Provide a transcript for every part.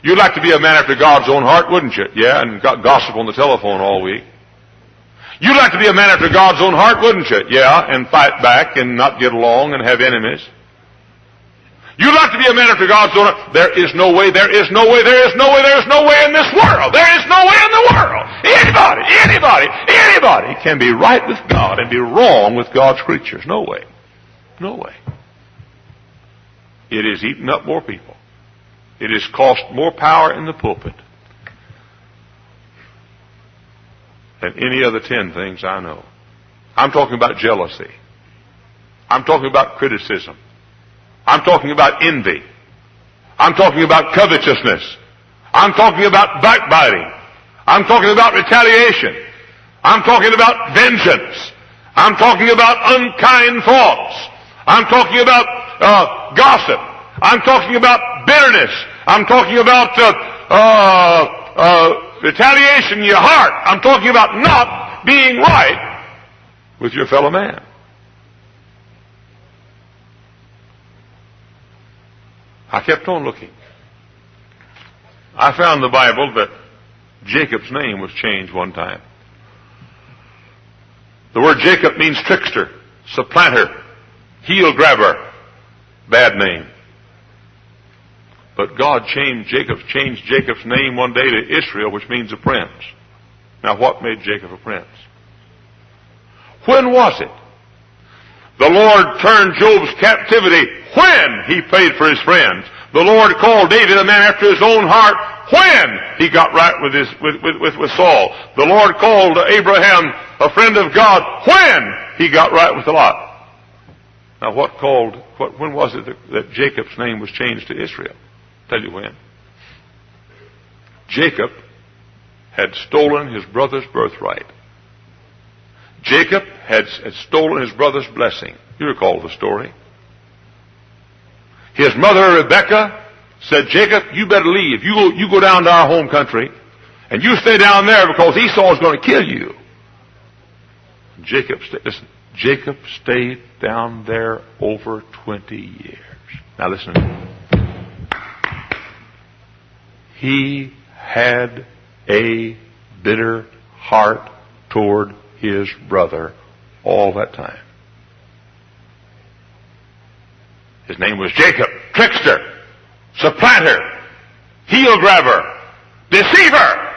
You'd like to be a man after God's own heart, wouldn't you? Yeah, and gossip on the telephone all week. You'd like to be a man after God's own heart, wouldn't you? Yeah, and fight back and not get along and have enemies. You'd like to be a man after God's own heart. There is no way, there is no way, there is no way, there is no way in this world. There is no way in the world. Anybody can be right with God and be wrong with God's creatures. No way. No way. It has eaten up more people. It has cost more power in the pulpit than any other 10 things I know. I'm talking about jealousy. I'm talking about criticism. I'm talking about envy. I'm talking about covetousness. I'm talking about backbiting. I'm talking about retaliation. I'm talking about vengeance. I'm talking about unkind thoughts. I'm talking about gossip. I'm talking about bitterness. I'm talking about retaliation in your heart. I'm talking about not being right with your fellow man. I kept on looking. I found in the Bible that Jacob's name was changed one time. The word Jacob means trickster, supplanter, heel grabber, bad name. But God changed Jacob's name one day to Israel, which means a prince. Now what made Jacob a prince? When was it? The Lord turned Job's captivity when he paid for his friends. The Lord called David a man after his own heart when he got right with Saul. The Lord called Abraham a friend of God when he got right with Lot. Now when was it that Jacob's name was changed to Israel? Tell you when. Jacob had stolen his brother's birthright. Jacob had stolen his brother's blessing. You recall the story. His mother Rebekah said, Jacob, you better leave. You go down to our home country and you stay down there because Esau is going to kill you. Jacob stayed down there over 20 years. Now listen to me. He had a bitter heart toward his brother all that time. His name was Jacob, trickster, supplanter, heel grabber, deceiver.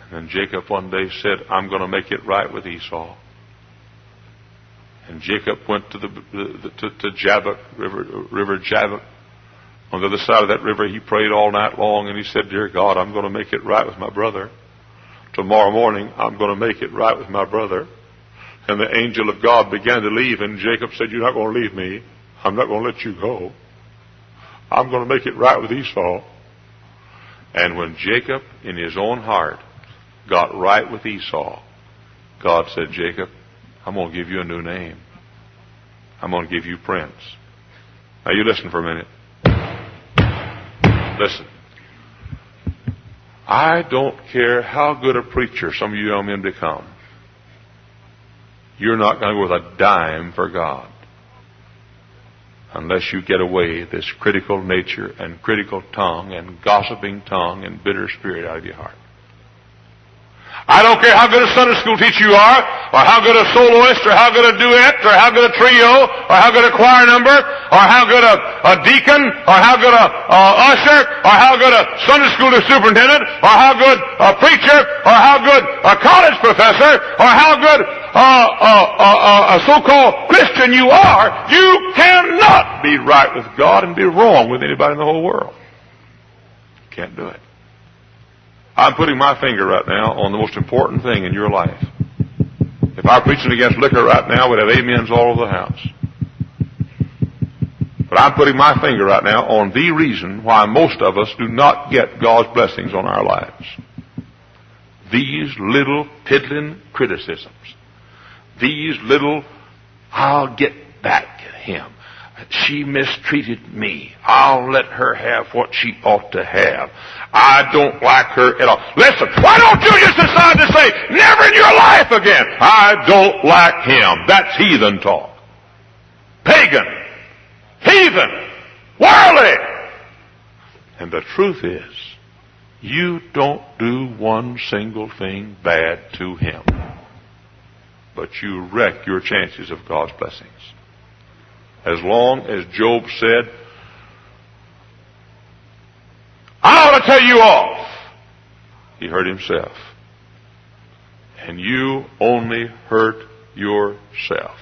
And then Jacob one day said, I'm going to make it right with Esau. And Jacob went to Jabbok, river Jabbok. On the other side of that river, he prayed all night long, and he said, Dear God, I'm going to make it right with my brother. Tomorrow morning, I'm going to make it right with my brother. And the angel of God began to leave, and Jacob said, You're not going to leave me. I'm not going to let you go. I'm going to make it right with Esau. And when Jacob, in his own heart, got right with Esau, God said, Jacob, I'm going to give you a new name. I'm going to give you Prince. Now you listen for a minute. Listen. I don't care how good a preacher some of you young men become. You're not going to go with a dime for God unless you get away this critical nature and critical tongue and gossiping tongue and bitter spirit out of your heart. I don't care how good a Sunday school teacher you are, or how good a soloist, or how good a duet, or how good a trio, or how good a choir number, or how good a deacon, or how good a usher, or how good a Sunday school superintendent, or how good a preacher, or how good a college professor, or how good a so-called Christian you are, you cannot be right with God and be wrong with anybody in the whole world. Can't do it. I'm putting my finger right now on the most important thing in your life. If I were preaching against liquor right now, we'd have amens all over the house. But I'm putting my finger right now on the reason why most of us do not get God's blessings on our lives. These little piddling criticisms. These little, I'll get back at him. She mistreated me. I'll let her have what she ought to have. I don't like her at all. Listen, why don't you just decide to say, never in your life again, I don't like him. That's heathen talk. Pagan. Heathen. Worldly. And the truth is, you don't do one single thing bad to him, but you wreck your chances of God's blessings. As long as Job said, I ought to tell you off, he hurt himself. And you only hurt yourself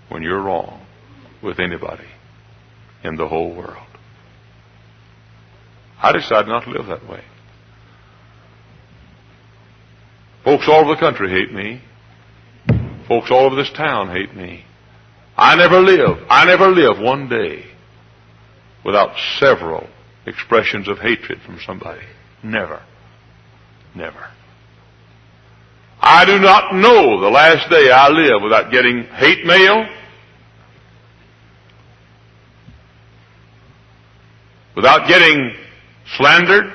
when you're wrong with anybody in the whole world. I decided not to live that way. Folks all over the country hate me. Folks all over this town hate me. I never live one day without several expressions of hatred from somebody. Never. Never. I do not know the last day I live without getting hate mail, without getting slandered,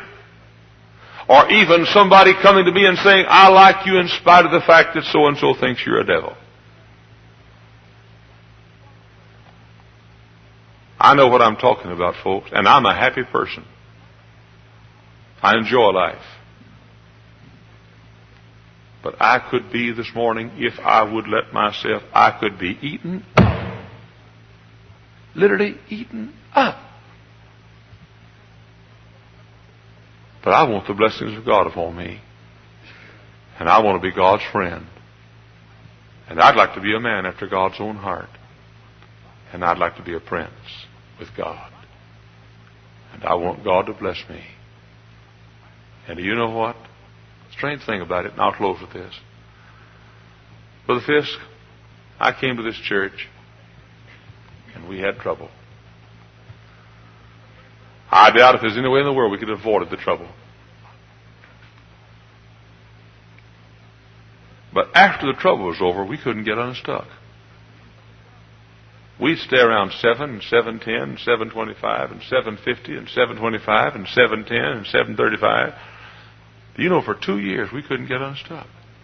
or even somebody coming to me and saying, I like you in spite of the fact that so-and-so thinks you're a devil. I know what I'm talking about, folks, and I'm a happy person. I enjoy life. But I could be this morning, if I would let myself, I could be eaten up. Literally eaten up. But I want the blessings of God upon me. And I want to be God's friend. And I'd like to be a man after God's own heart. And I'd like to be a prince with God. And I want God to bless me. And do you know what? Strange thing about it, and I'll close with this. Brother Fisk, I came to this church, and we had trouble. I doubt if there's any way in the world we could have avoided the trouble. But after the trouble was over, we couldn't get unstuck. We'd stay around 7 and 7:10 and 7:25 and 7:50 and 7:25 and 7:10 and 7:35. You know, for 2 years we couldn't get unstuck.